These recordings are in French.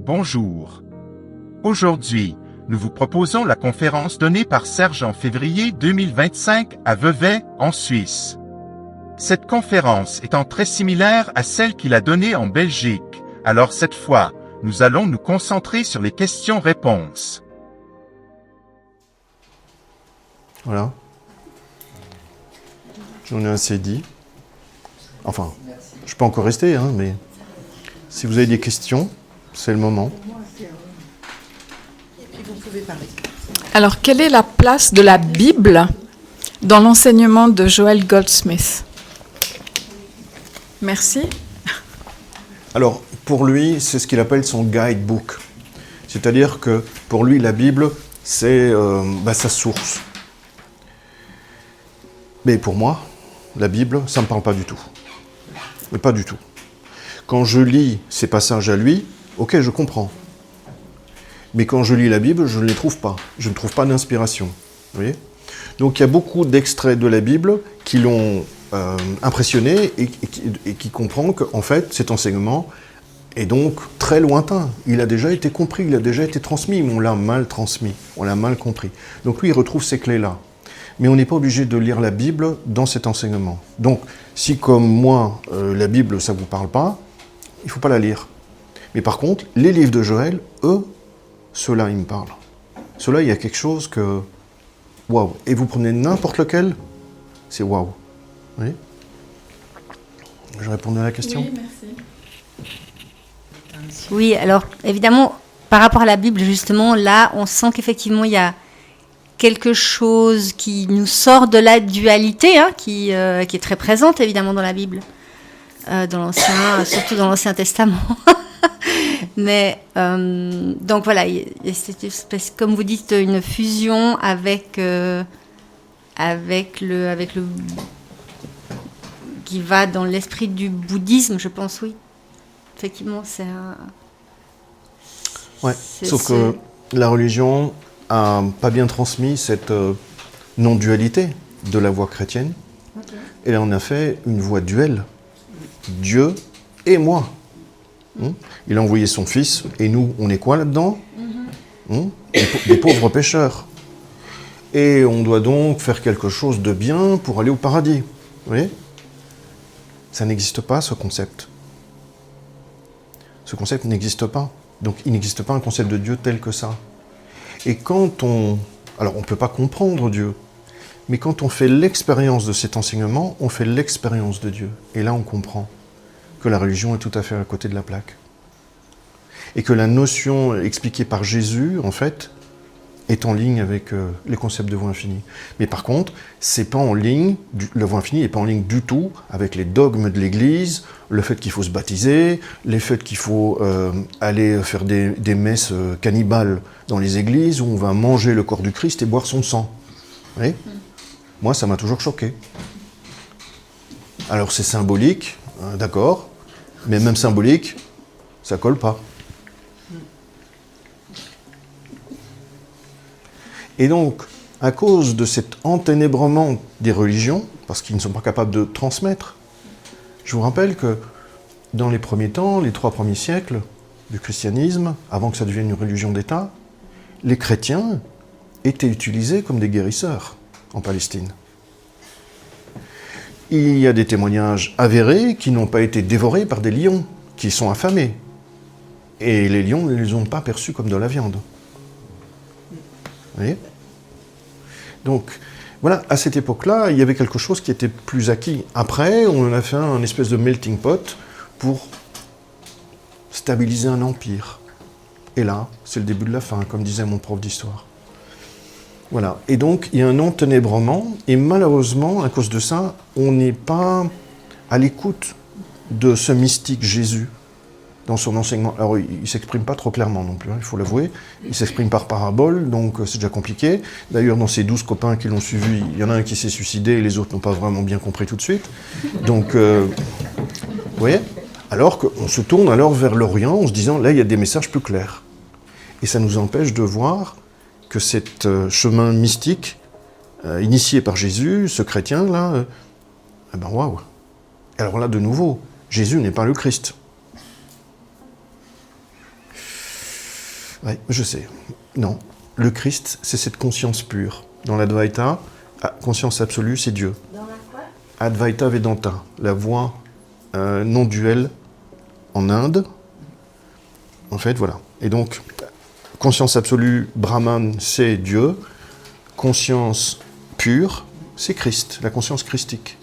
Bonjour. Aujourd'hui, nous vous proposons la conférence donnée par Serge en février 2025 à Vevey, en Suisse. Cette conférence étant très similaire à celle qu'il a donnée en Belgique, alors cette fois, nous allons nous concentrer sur les questions-réponses. Voilà. J'en ai assez dit. Enfin, je peux encore rester, mais si vous avez des questions, c'est le moment. Alors, quelle est la place de la Bible dans l'enseignement de Joel Goldsmith? Merci. Alors, pour lui, c'est ce qu'il appelle son guidebook. C'est-à-dire que pour lui, la Bible, c'est sa source. Mais pour moi, la Bible, ça ne me parle pas du tout. Mais pas du tout. Quand je lis ces passages à lui, ok, je comprends. Mais quand je lis la Bible, je ne les trouve pas. Je ne trouve pas d'inspiration. Vous voyez ? Donc il y a beaucoup d'extraits de la Bible qui l'ont impressionné et qui comprend qu'en fait, cet enseignement est donc très lointain. Il a déjà été compris, il a déjà été transmis, mais on l'a mal transmis, on l'a mal compris. Donc lui, il retrouve ces clés-là. Mais on n'est pas obligé de lire la Bible dans cet enseignement. Donc, si comme moi, la Bible, ça ne vous parle pas, il ne faut pas la lire. Mais par contre, les livres de Joël, eux, ceux-là, ils me parlent. Ceux-là, il y a quelque chose que... Waouh. Et vous prenez n'importe lequel, c'est waouh. Vous voyez ? Je réponds à la question ? Oui, merci. Oui, alors, évidemment, par rapport à la Bible, justement, là, on sent qu'effectivement, il y a quelque chose qui nous sort de la dualité, qui est très présente évidemment dans la Bible, surtout dans l'Ancien Testament. Mais donc voilà, il y a cette espèce, comme vous dites, une fusion avec le qui va dans l'esprit du bouddhisme, je pense, oui. Effectivement, c'est un. Ouais. Sauf que la religion a pas bien transmis cette non-dualité de la voie chrétienne. Okay. Et là, on a fait une voie duelle. Dieu et moi. Il a envoyé son Fils, et nous, on est quoi là-dedans ? Des pauvres pécheurs. Et on doit donc faire quelque chose de bien pour aller au paradis. Vous voyez ? Ça n'existe pas, ce concept. Ce concept n'existe pas. Donc, il n'existe pas un concept de Dieu tel que ça. Et quand on... Alors, on ne peut pas comprendre Dieu, mais quand on fait l'expérience de cet enseignement, on fait l'expérience de Dieu. Et là, on comprend que la religion est tout à fait à côté de la plaque. Et que la notion expliquée par Jésus, en fait, est en ligne avec les concepts de voie infinie. Mais par contre, c'est pas en ligne, la voie infinie n'est pas en ligne du tout avec les dogmes de l'Église, le fait qu'il faut se baptiser, le fait qu'il faut aller faire des messes cannibales dans les églises où on va manger le corps du Christ et boire son sang. Vous voyez ? Moi, ça m'a toujours choqué. Alors c'est symbolique, d'accord, mais même symbolique, ça colle pas. Et donc, à cause de cet enténébrement des religions, parce qu'ils ne sont pas capables de transmettre, je vous rappelle que dans les premiers temps, les 3 premiers siècles du christianisme, avant que ça devienne une religion d'État, les chrétiens étaient utilisés comme des guérisseurs en Palestine. Il y a des témoignages avérés qui n'ont pas été dévorés par des lions, qui sont affamés. Et les lions ne les ont pas perçus comme de la viande. Vous voyez ? Donc, voilà, à cette époque-là, il y avait quelque chose qui était plus acquis. Après, on a fait un espèce de melting pot pour stabiliser un empire. Et là, c'est le début de la fin, comme disait mon prof d'histoire. Voilà. Et donc, il y a un enténébrement, et malheureusement, à cause de ça, on n'est pas à l'écoute de ce mystique Jésus dans son enseignement. Alors, il ne s'exprime pas trop clairement non plus, il faut l'avouer. Il s'exprime par parabole, donc c'est déjà compliqué. D'ailleurs, dans ses 12 copains qui l'ont suivi, il y en a un qui s'est suicidé et les autres n'ont pas vraiment bien compris tout de suite. Donc, vous voyez ? Alors qu'on se tourne alors vers l'Orient en se disant, là, il y a des messages plus clairs. Et ça nous empêche de voir que cet chemin mystique, initié par Jésus, ce chrétien-là, waouh. Alors là, de nouveau, Jésus n'est pas le Christ. Oui, je sais. Non. Le Christ, c'est cette conscience pure. Dans l'Advaita, conscience absolue, c'est Dieu. Dans la quoi? Advaita Vedanta, la voie non duelle en Inde. En fait, voilà. Et donc, conscience absolue, Brahman, c'est Dieu. Conscience pure, c'est Christ, la conscience christique.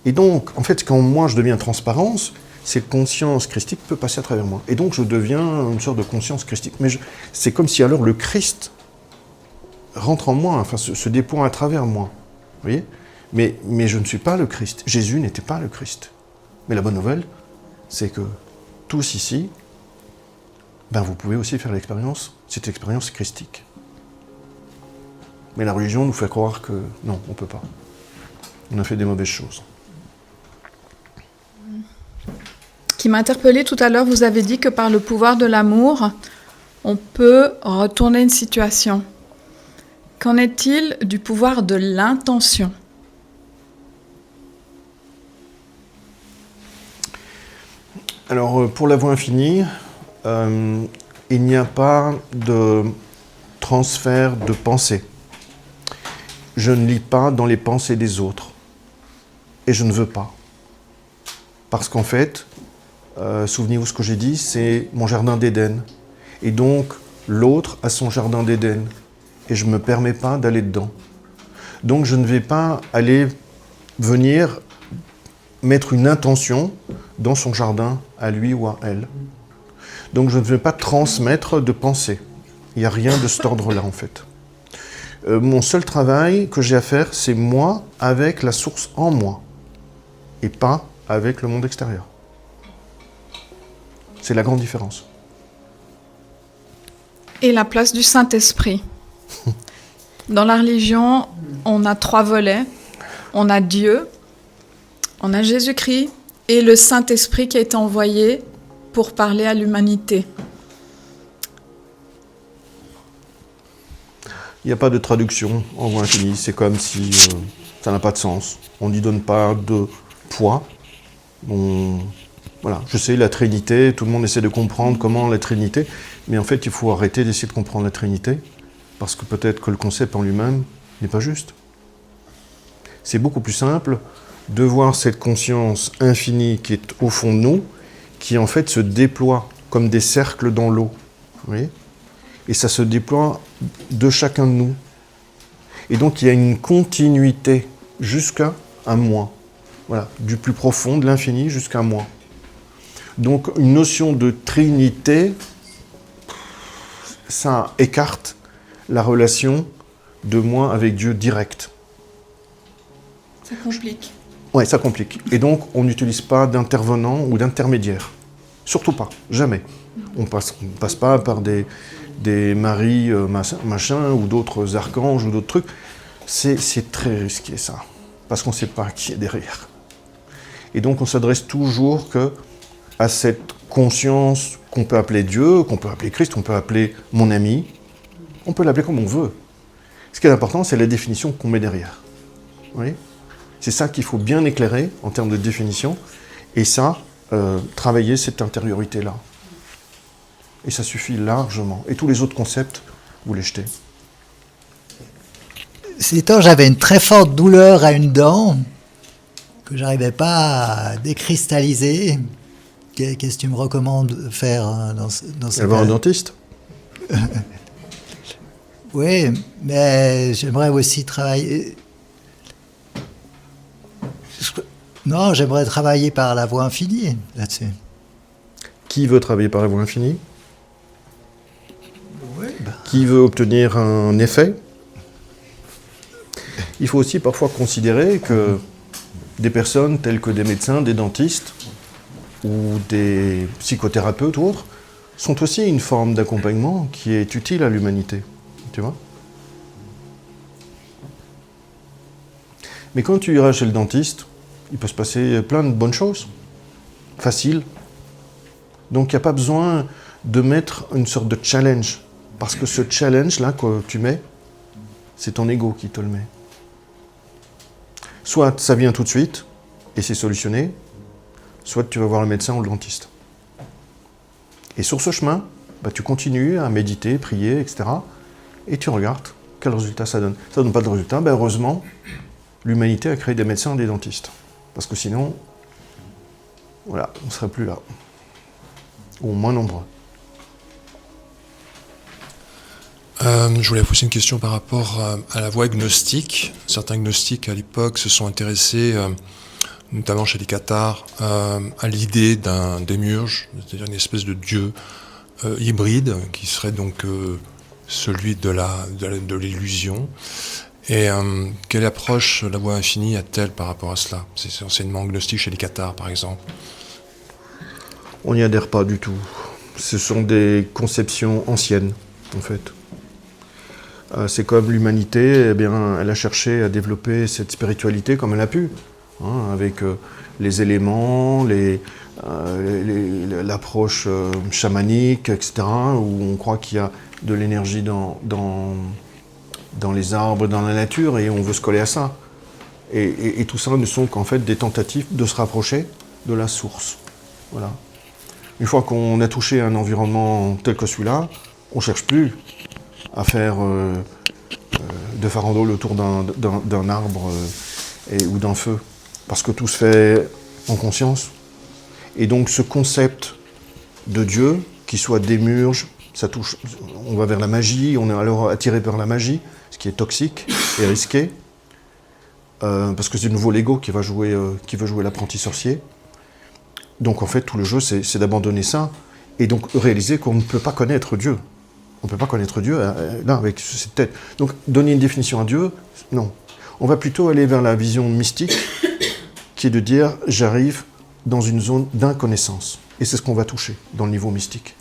Et donc, en fait, quand moi je deviens transparence, cette conscience christique peut passer à travers moi. Et donc, je deviens une sorte de conscience christique. Mais c'est comme si alors le Christ rentre en moi, enfin se déploie à travers moi. Vous voyez ? Mais je ne suis pas le Christ. Jésus n'était pas le Christ. Mais la bonne nouvelle, c'est que tous ici, vous pouvez aussi faire cette expérience christique. Mais la religion nous fait croire que non, on ne peut pas. On a fait des mauvaises choses. Qui m'a interpellée tout à l'heure, vous avez dit que par le pouvoir de l'amour, on peut retourner une situation. Qu'en est-il du pouvoir de l'intention ? Alors, pour la voie infinie, il n'y a pas de transfert de pensée. Je ne lis pas dans les pensées des autres. Et je ne veux pas. Parce qu'en fait, souvenez-vous ce que j'ai dit, c'est mon jardin d'Éden. Et donc, l'autre a son jardin d'Éden. Et je ne me permets pas d'aller dedans. Donc, je ne vais pas venir mettre une intention dans son jardin, à lui ou à elle. Donc, je ne vais pas transmettre de pensée. Il n'y a rien de cet ordre-là, en fait. Mon seul travail que j'ai à faire, c'est moi avec la source en moi. Et pas avec le monde extérieur. C'est la grande différence. Et la place du Saint-Esprit. Dans la religion, on a 3 volets. On a Dieu, on a Jésus-Christ et le Saint-Esprit qui a été envoyé pour parler à l'humanité. Il n'y a pas de traduction en voie infinie. C'est comme si ça n'a pas de sens. On n'y donne pas de poids. Voilà, je sais, la Trinité, tout le monde essaie de comprendre comment la Trinité, mais en fait, il faut arrêter d'essayer de comprendre la Trinité, parce que peut-être que le concept en lui-même n'est pas juste. C'est beaucoup plus simple de voir cette conscience infinie qui est au fond de nous, qui en fait se déploie comme des cercles dans l'eau. Vous voyez ? Et ça se déploie de chacun de nous. Et donc, il y a une continuité jusqu'à un moi. Voilà, du plus profond, de l'infini jusqu'à moi. Donc, une notion de trinité, ça écarte la relation de moi avec Dieu direct. Ça complique. Oui, ça complique. Et donc, on n'utilise pas d'intervenant ou d'intermédiaire. Surtout pas, jamais. On passe pas par des maris machin ou d'autres archanges ou d'autres trucs. C'est très risqué, ça. Parce qu'on ne sait pas qui est derrière. Et donc, on s'adresse toujours à cette conscience qu'on peut appeler Dieu, qu'on peut appeler Christ, qu'on peut appeler mon ami. On peut l'appeler comme on veut. Ce qui est important, c'est la définition qu'on met derrière. Vous voyez ? C'est ça qu'il faut bien éclairer en termes de définition. Et ça, travailler cette intériorité-là. Et ça suffit largement. Et tous les autres concepts, vous les jetez. Ces temps, j'avais une très forte douleur à une dent que j'arrivais pas à décristalliser. Qu'est-ce que tu me recommandes de faire dans ce Avoir cas? un dentiste ? Oui, mais j'aimerais aussi travailler... Non, j'aimerais travailler par la voie infinie, là-dessus. Qui veut travailler par la voie infinie ? Oui, Qui veut obtenir un effet ? Il faut aussi parfois considérer que des personnes telles que des médecins, des dentistes ou des psychothérapeutes ou autres sont aussi une forme d'accompagnement qui est utile à l'humanité. Tu vois ? Mais quand tu iras chez le dentiste, il peut se passer plein de bonnes choses. Facile. Donc il n'y a pas besoin de mettre une sorte de challenge. Parce que ce challenge-là que tu mets, c'est ton ego qui te le met. Soit ça vient tout de suite et c'est solutionné, soit tu vas voir le médecin ou le dentiste. Et sur ce chemin, bah, tu continues à méditer, prier, etc. Et tu regardes quel résultat ça donne. Ça ne donne pas de résultat, ben heureusement, l'humanité a créé des médecins et des dentistes. Parce que sinon, voilà, on ne serait plus là. Ou moins nombreux. Je voulais poser une question par rapport à la voie gnostique. Certains gnostiques à l'époque se sont intéressés, notamment chez les cathares, à l'idée d'un démiurge, c'est-à-dire une espèce de dieu hybride, qui serait donc celui de l'illusion. Et quelle approche la voie infinie a-t-elle par rapport à cela, ces enseignements gnostiques chez les cathares, par exemple? On n'y adhère pas du tout. Ce sont des conceptions anciennes, en fait. C'est comme l'humanité, eh bien, elle a cherché à développer cette spiritualité comme elle a pu, hein, avec les éléments, l'approche chamanique, etc., où on croit qu'il y a de l'énergie dans les arbres, dans la nature, et on veut se coller à ça. Et tout ça ne sont qu'en fait des tentatives de se rapprocher de la source. Voilà. Une fois qu'on a touché un environnement tel que celui-là, on ne cherche plus à faire de farandole autour d'un arbre ou d'un feu, parce que tout se fait en conscience. Et donc ce concept de Dieu, qui soit démiurge, ça touche, on va vers la magie, on est alors attiré par la magie, ce qui est toxique et risqué, parce que c'est de nouveau l'ego qui veut jouer l'apprenti sorcier. Donc en fait tout le jeu c'est d'abandonner ça, et donc réaliser qu'on ne peut pas connaître Dieu. On ne peut pas connaître Dieu là, avec cette tête. Donc, donner une définition à Dieu, non. On va plutôt aller vers la vision mystique, qui est de dire, j'arrive dans une zone d'inconnaissance. Et c'est ce qu'on va toucher dans le niveau mystique.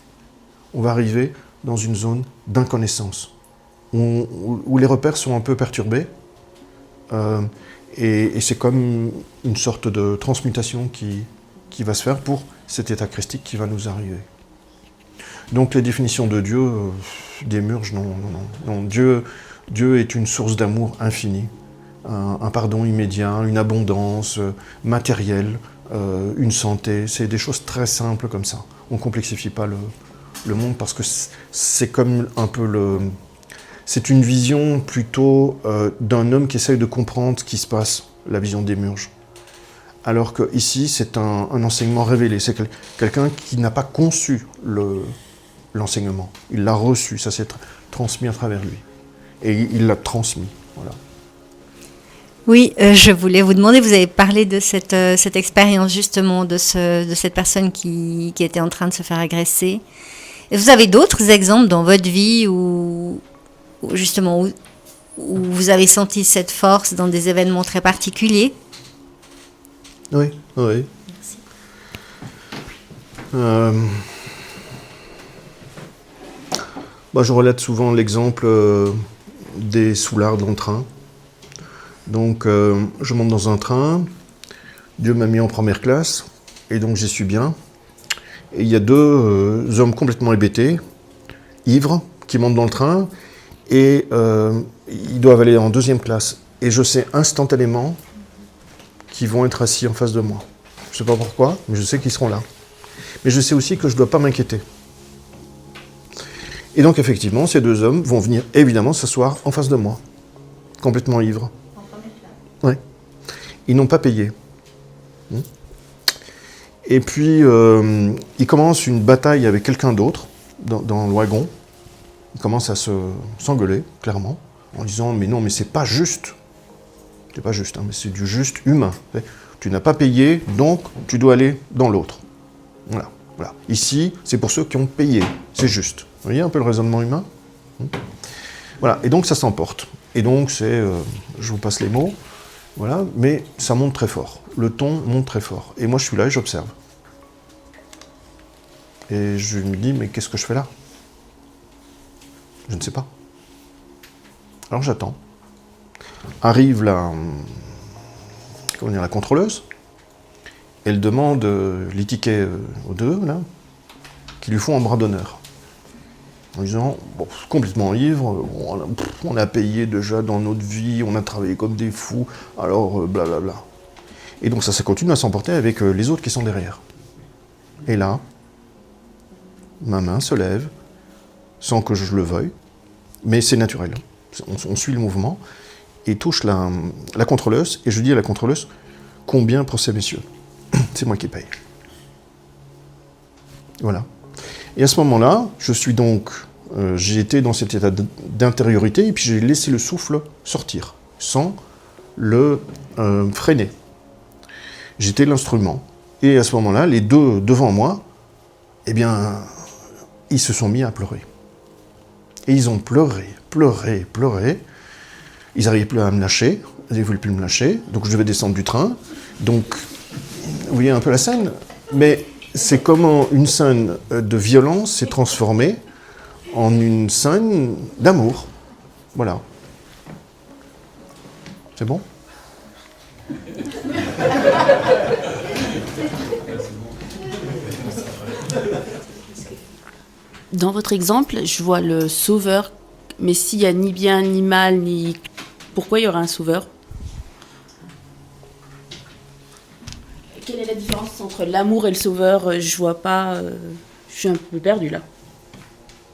On va arriver dans une zone d'inconnaissance, où les repères sont un peu perturbés, et c'est comme une sorte de transmutation qui va se faire pour cet état christique qui va nous arriver. Donc les définitions de Dieu, démiurge, non. Dieu est une source d'amour infini, un pardon immédiat, une abondance matérielle, une santé. C'est des choses très simples comme ça. On ne complexifie pas le monde parce que c'est comme un peu c'est une vision plutôt d'un homme qui essaye de comprendre ce qui se passe, la vision démiurge. Alors qu'ici, c'est un enseignement révélé. C'est quelqu'un qui n'a pas conçu l'enseignement. Il l'a reçu, ça s'est transmis à travers lui. Et il l'a transmis, voilà. Oui, je voulais vous demander, vous avez parlé de cette expérience justement de cette personne qui était en train de se faire agresser. Et vous avez d'autres exemples dans votre vie où justement où vous avez senti cette force dans des événements très particuliers? Oui. Merci. Je relate souvent l'exemple des soulards dans le train. Donc, je monte dans un train, Dieu m'a mis en première classe, et donc j'y suis bien. Et il y a deux hommes complètement hébétés, ivres, qui montent dans le train, et ils doivent aller en deuxième classe. Et je sais instantanément qu'ils vont être assis en face de moi. Je ne sais pas pourquoi, mais je sais qu'ils seront là. Mais je sais aussi que je ne dois pas m'inquiéter. Et donc, effectivement, ces deux hommes vont venir, évidemment, s'asseoir en face de moi, complètement ivres. En première classe. Oui. Ils n'ont pas payé. Et puis, ils commencent une bataille avec quelqu'un d'autre, dans le wagon. Ils commencent à s'engueuler, clairement, en disant « Mais non, mais c'est pas juste. C'est pas juste, hein, mais c'est du juste humain. Tu n'as pas payé, donc tu dois aller dans l'autre. » Voilà. Ici, c'est pour ceux qui ont payé. C'est juste. Vous voyez un peu le raisonnement humain ? Voilà, et donc ça s'emporte. Et donc c'est, je vous passe les mots, voilà, mais ça monte très fort. Le ton monte très fort. Et moi je suis là et j'observe. Et je me dis, mais qu'est-ce que je fais là ? Je ne sais pas. Alors j'attends. Arrive la contrôleuse. Elle demande les tickets aux deux, là, qui lui font un bras d'honneur. En disant, complètement ivre, on a payé déjà dans notre vie, on a travaillé comme des fous, alors blablabla. Et donc ça continue à s'emporter avec les autres qui sont derrière. Et là, ma main se lève, sans que je le veuille, mais c'est naturel. On suit le mouvement, et touche la contrôleuse, et je dis à la contrôleuse, combien pour ces messieurs? C'est moi qui paye. Voilà. Et à ce moment-là, je suis donc, j'ai été dans cet état d'intériorité, et puis j'ai laissé le souffle sortir, sans le freiner. J'étais l'instrument. Et à ce moment-là, les deux devant moi, eh bien, ils se sont mis à pleurer. Et ils ont pleuré, pleuré, pleuré. Ils n'arrivaient plus à me lâcher, ils ne voulaient plus me lâcher, donc je devais descendre du train. Donc, vous voyez un peu la scène, mais c'est comment une scène de violence s'est transformée en une scène d'amour. Voilà. C'est bon ? Dans votre exemple, je vois le sauveur, mais s'il n'y a ni bien ni mal, ni... Pourquoi il y aura un sauveur? Quelle est la différence entre l'amour et le sauveur? Je vois pas... Je suis un peu perdue là.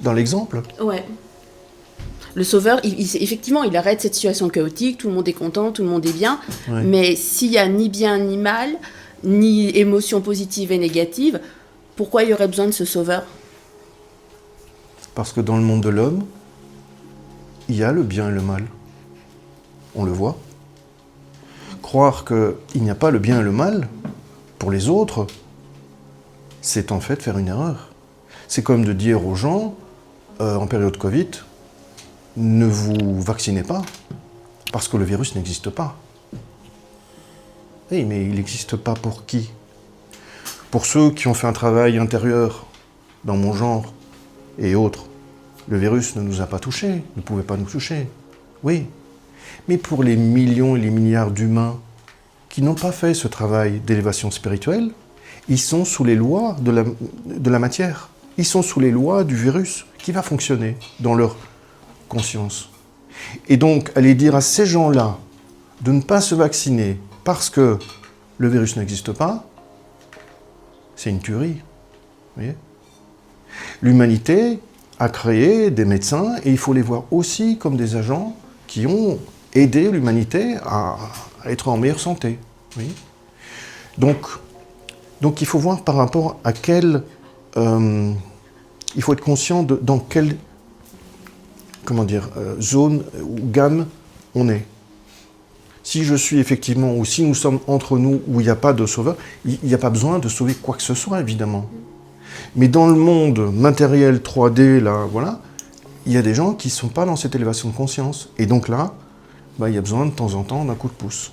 Dans l'exemple ? Ouais. Le sauveur, effectivement, il arrête cette situation chaotique, tout le monde est content, tout le monde est bien, Ouais. mais s'il n'y a ni bien ni mal, ni émotion positive et négative, pourquoi il y aurait besoin de ce sauveur? Parce que dans le monde de l'homme, il y a le bien et le mal. On le voit. Croire qu'il n'y a pas le bien et le mal pour les autres, c'est en fait faire une erreur. C'est comme de dire aux gens, en période Covid, ne vous vaccinez pas, parce que le virus n'existe pas. Oui, mais il n'existe pas pour qui? Pour ceux qui ont fait un travail intérieur, dans mon genre, et autres. Le virus ne nous a pas touchés, ne pouvait pas nous toucher. Oui. Mais pour les millions et les milliards d'humains qui n'ont pas fait ce travail d'élévation spirituelle, ils sont sous les lois de la matière. Ils sont sous les lois du virus qui va fonctionner dans leur conscience. Et donc, aller dire à ces gens-là de ne pas se vacciner parce que le virus n'existe pas, c'est une tuerie. Vous voyez ? L'humanité a créé des médecins et il faut les voir aussi comme des agents qui ont aidé l'humanité à être en meilleure santé. Oui. Donc il faut voir par rapport à quel... il faut être conscient dans quelle zone ou gamme on est. Si je suis effectivement, ou si nous sommes entre nous où il n'y a pas de sauveur, il n'y a pas besoin de sauver quoi que ce soit, évidemment. Mais dans le monde matériel 3D, là, voilà, il y a des gens qui ne sont pas dans cette élévation de conscience. Et donc là, il y a besoin de temps en temps d'un coup de pouce.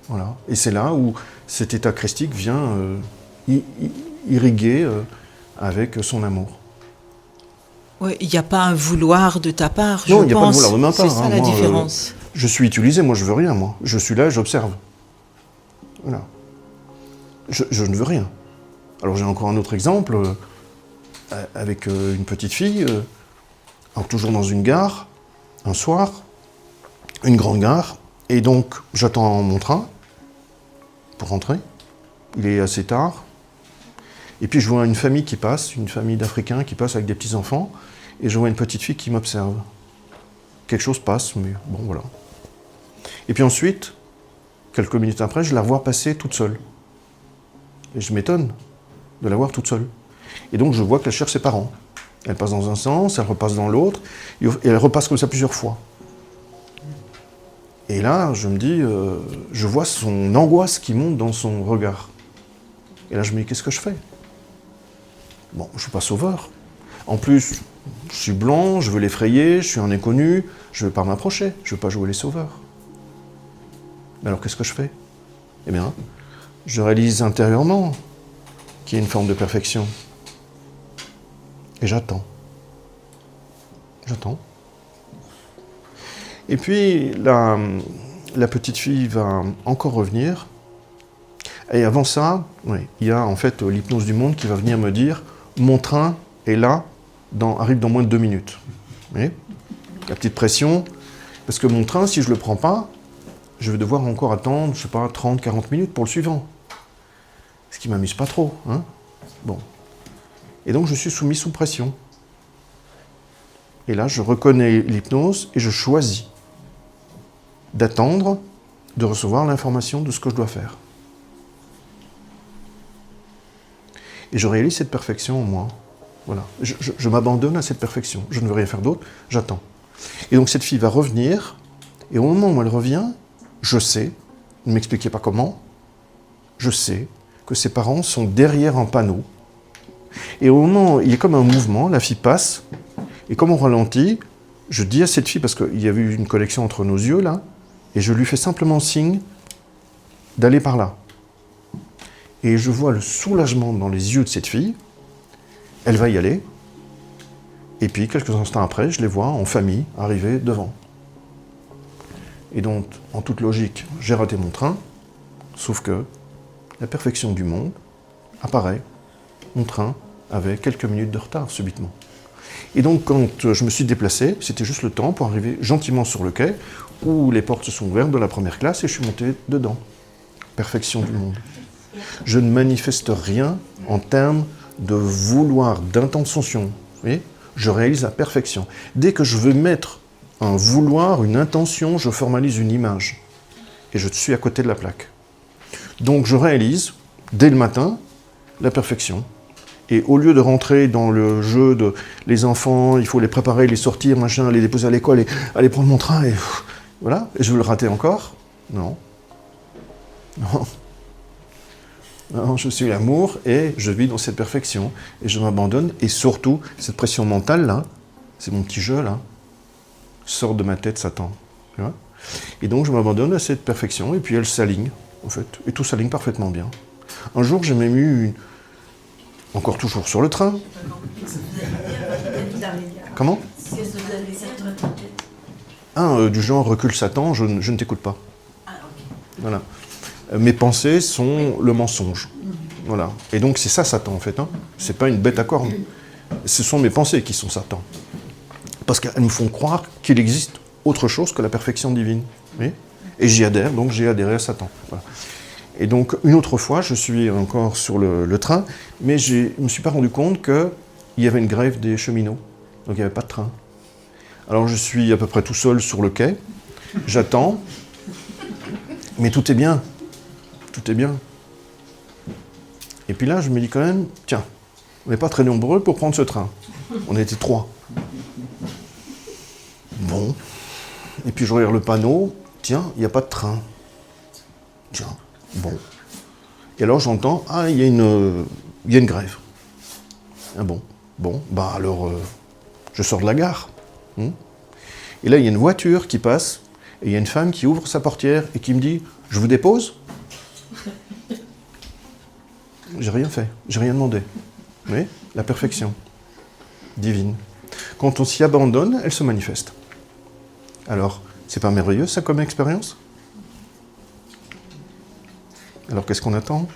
Voilà. Et c'est là où cet état christique vient irriguer avec son amour. Ouais, il n'y a pas un vouloir de ta part, non, je pense. Non, il n'y a pas de vouloir de ma part. C'est ça la différence. Je suis utilisé, moi je veux rien, moi. Je suis là, j'observe. Voilà. Je ne veux rien. Alors j'ai encore un autre exemple, avec une petite fille, alors toujours dans une gare, un soir, une grande gare, et donc j'attends mon train pour rentrer. Il est assez tard. Et puis je vois une famille qui passe, une famille d'Africains qui passe avec des petits-enfants, et je vois une petite fille qui m'observe. Quelque chose passe, mais bon, voilà. Et puis ensuite, quelques minutes après, je la vois passer toute seule. Et je m'étonne de la voir toute seule. Et donc je vois qu'elle cherche ses parents. Elle passe dans un sens, elle repasse dans l'autre, et elle repasse comme ça plusieurs fois. Et là, je me dis, je vois son angoisse qui monte dans son regard. Et là, je me dis, qu'est-ce que je fais? Bon, je ne suis pas sauveur. En plus, je suis blanc, je veux l'effrayer, je suis un inconnu, je ne veux pas m'approcher, je ne veux pas jouer les sauveurs. Mais alors, qu'est-ce que je fais? Eh bien, je réalise intérieurement qu'il y a une forme de perfection. Et j'attends. J'attends. Et puis, la petite fille va encore revenir. Et avant ça, oui, il y a en fait l'hypnose du monde qui va venir me dire « Mon train est là, arrive dans moins de 2 minutes. » Vous voyez ? La petite pression. Parce que mon train, si je ne le prends pas, je vais devoir encore attendre, je ne sais pas, 30, 40 minutes pour le suivant. Ce qui ne m'amuse pas trop. Hein ? Bon. Et donc, je suis soumis sous pression. Et là, je reconnais l'hypnose et je choisis d'attendre de recevoir l'information de ce que je dois faire. Et je réalise cette perfection en moi. Voilà. Je m'abandonne à cette perfection. Je ne veux rien faire d'autre, j'attends. Et donc cette fille va revenir, et au moment où elle revient, je sais, ne m'expliquez pas comment, je sais que ses parents sont derrière un panneau. Et au moment, il y a comme un mouvement, la fille passe, et comme on ralentit, je dis à cette fille, parce qu'il y avait eu une connexion entre nos yeux là, et je lui fais simplement signe d'aller par là. Et je vois le soulagement dans les yeux de cette fille, elle va y aller, et puis quelques instants après, je les vois en famille arriver devant. Et donc, en toute logique, j'ai raté mon train, sauf que la perfection du monde apparaît, mon train avait quelques minutes de retard subitement. Et donc, quand je me suis déplacé, c'était juste le temps pour arriver gentiment sur le quai, où les portes se sont ouvertes de la première classe et je suis monté dedans. Perfection du monde. Je ne manifeste rien en termes de vouloir, d'intention. Vous voyez ? Je réalise la perfection. Dès que je veux mettre un vouloir, une intention, je formalise une image. Et je suis à côté de la plaque. Donc je réalise, dès le matin, la perfection. Et au lieu de rentrer dans le jeu de les enfants, il faut les préparer, les sortir, machin, les déposer à l'école, et aller prendre mon train, et voilà, et je veux le rater encore ? Non. Non. Non, je suis l'amour et je vis dans cette perfection. Et je m'abandonne, et surtout, cette pression mentale-là, c'est mon petit jeu, là, sort de ma tête, Satan. Tu vois ? Et donc je m'abandonne à cette perfection, et puis elle s'aligne, en fait, et tout s'aligne parfaitement bien. Un jour, j'ai même eu encore toujours sur le train. Comment ? Du genre recule Satan, je ne t'écoute pas. Voilà. Mes pensées sont le mensonge. Voilà. Et donc c'est ça Satan en fait. Hein. C'est pas une bête à cornes. Ce sont mes pensées qui sont Satan. Parce qu'elles me font croire qu'il existe autre chose que la perfection divine. Oui ? Et j'y adhère, donc j'ai adhéré à Satan. Voilà. Et donc, une autre fois, je suis encore sur le train, mais je ne me suis pas rendu compte qu'il y avait une grève des cheminots. Donc, il n'y avait pas de train. Alors, je suis à peu près tout seul sur le quai. J'attends. Mais tout est bien. Tout est bien. Et puis là, je me dis quand même, tiens, on n'est pas très nombreux pour prendre ce train. On était 3. Bon. Et puis, je regarde le panneau. Tiens, il n'y a pas de train. Tiens. Bon. Et alors j'entends, il y a une grève. Ah bon. Bon, bah alors, je sors de la gare. Et là, il y a une voiture qui passe, et il y a une femme qui ouvre sa portière et qui me dit, je vous dépose ? J'ai rien fait, j'ai rien demandé. Vous voyez ? La perfection divine. Quand on s'y abandonne, elle se manifeste. Alors, c'est pas merveilleux ça comme expérience ? Alors qu'est-ce qu'on attend ?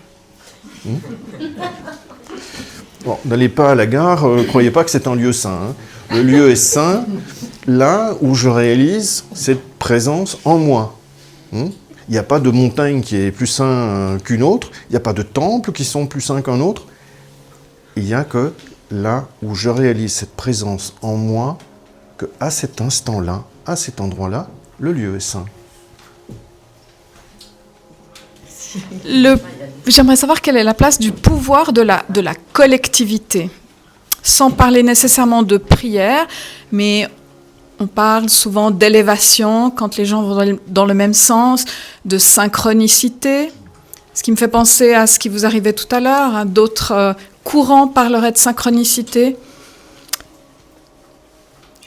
Bon, n'allez pas à la gare, croyez pas que c'est un lieu saint. Hein. Le lieu est saint là où je réalise cette présence en moi. Il n'y a pas de montagne qui est plus saint qu'une autre, il n'y a pas de temples qui sont plus saints qu'un autre. Il n'y a que là où je réalise cette présence en moi, qu'à cet instant-là, à cet endroit-là, le lieu est saint. J'aimerais savoir quelle est la place du pouvoir de la collectivité, sans parler nécessairement de prière, mais on parle souvent d'élévation quand les gens vont dans le même sens, de synchronicité, ce qui me fait penser à ce qui vous arrivait tout à l'heure, hein, d'autres courants parleraient de synchronicité.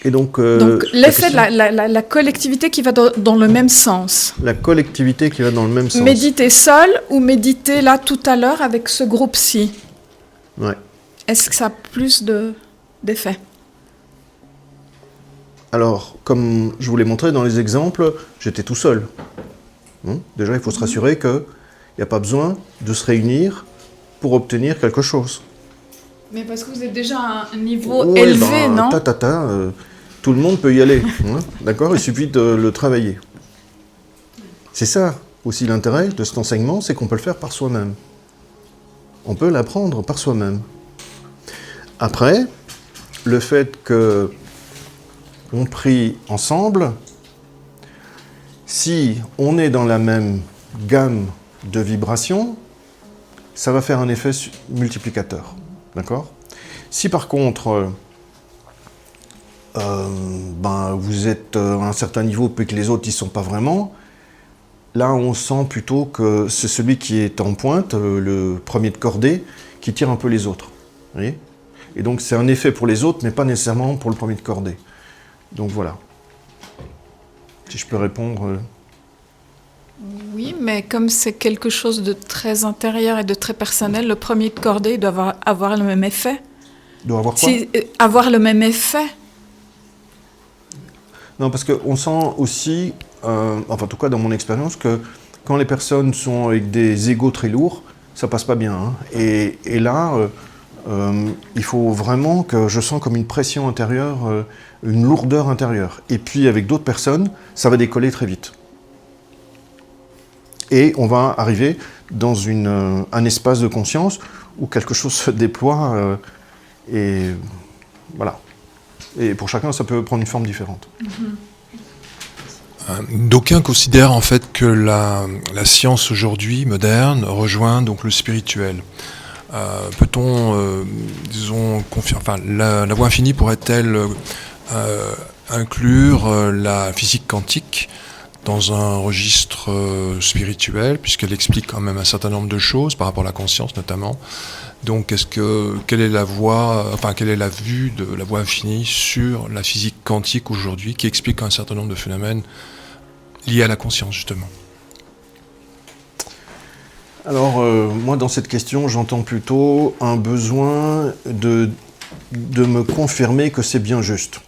Et donc l'effet de la collectivité qui va dans le même sens. La collectivité qui va dans le même sens. Méditer seul ou méditer là tout à l'heure avec ce groupe-ci. Ouais. Est-ce que ça a plus d'effet ? Alors, comme je vous l'ai montré dans les exemples, j'étais tout seul. Déjà, il faut se rassurer qu'il n'y a pas besoin de se réunir pour obtenir quelque chose. Mais parce que vous êtes déjà à un niveau élevé, non ? Tout le monde peut y aller, d'accord ? Il suffit de le travailler. C'est ça aussi l'intérêt de cet enseignement, c'est qu'on peut le faire par soi-même. On peut l'apprendre par soi-même. Après, le fait que on prie ensemble, si on est dans la même gamme de vibrations, ça va faire un effet multiplicateur. D'accord ? Si par contre, vous êtes à un certain niveau puis que les autres n'y sont pas vraiment, là on sent plutôt que c'est celui qui est en pointe, le premier de cordée, qui tire un peu les autres. Vous voyez ? Et donc c'est un effet pour les autres, mais pas nécessairement pour le premier de cordée. Donc voilà. Si je peux répondre... Oui, mais comme c'est quelque chose de très intérieur et de très personnel, le premier de cordée doit avoir le même effet. Doit avoir quoi ? Avoir le même effet. Non, parce qu'on sent aussi, en tout cas dans mon expérience, que quand les personnes sont avec des égos très lourds, ça passe pas bien. Hein. Et là, il faut vraiment que je sens comme une pression intérieure, une lourdeur intérieure. Et puis avec d'autres personnes, ça va décoller très vite. Et on va arriver dans un espace de conscience où quelque chose se déploie et voilà. Et pour chacun, ça peut prendre une forme différente. D'aucuns considèrent en fait que la science aujourd'hui, moderne, rejoint donc le spirituel. Peut-on, disons, la voie infinie pourrait-elle inclure la physique quantique dans un registre spirituel, puisqu'elle explique quand même un certain nombre de choses par rapport à la conscience notamment. Donc, quelle est la vue de la voie infinie sur la physique quantique aujourd'hui, qui explique un certain nombre de phénomènes liés à la conscience justement? Alors, moi, dans cette question, j'entends plutôt un besoin de me confirmer que c'est bien juste.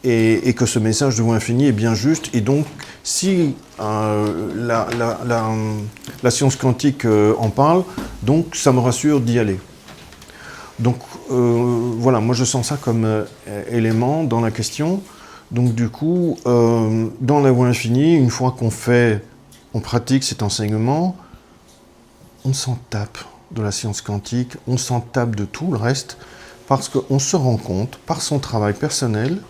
Et que ce message de voie infinie est bien juste. Et donc, si la science quantique en parle, donc ça me rassure d'y aller. Donc, voilà, moi je sens ça comme élément dans la question. Donc, du coup, dans la voie infinie, une fois on pratique cet enseignement, on s'en tape de la science quantique, on s'en tape de tout le reste, parce qu'on se rend compte, par son travail personnel,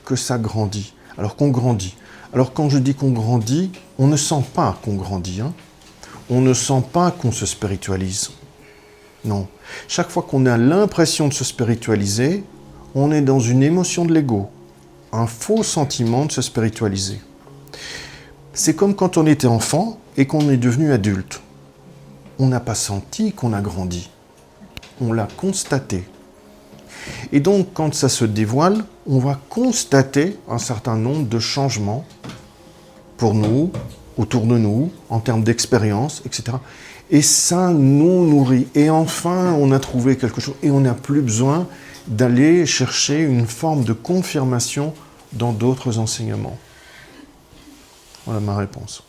que ça grandit, alors qu'on grandit. Alors quand je dis qu'on grandit, on ne sent pas qu'on grandit, hein. On ne sent pas qu'on se spiritualise. Non. Chaque fois qu'on a l'impression de se spiritualiser, on est dans une émotion de l'ego, un faux sentiment de se spiritualiser. C'est comme quand on était enfant et qu'on est devenu adulte. On n'a pas senti qu'on a grandi, on l'a constaté. Et donc, quand ça se dévoile, on va constater un certain nombre de changements pour nous, autour de nous, en termes d'expérience, etc. Et ça nous nourrit. Et enfin, on a trouvé quelque chose et on n'a plus besoin d'aller chercher une forme de confirmation dans d'autres enseignements. Voilà ma réponse.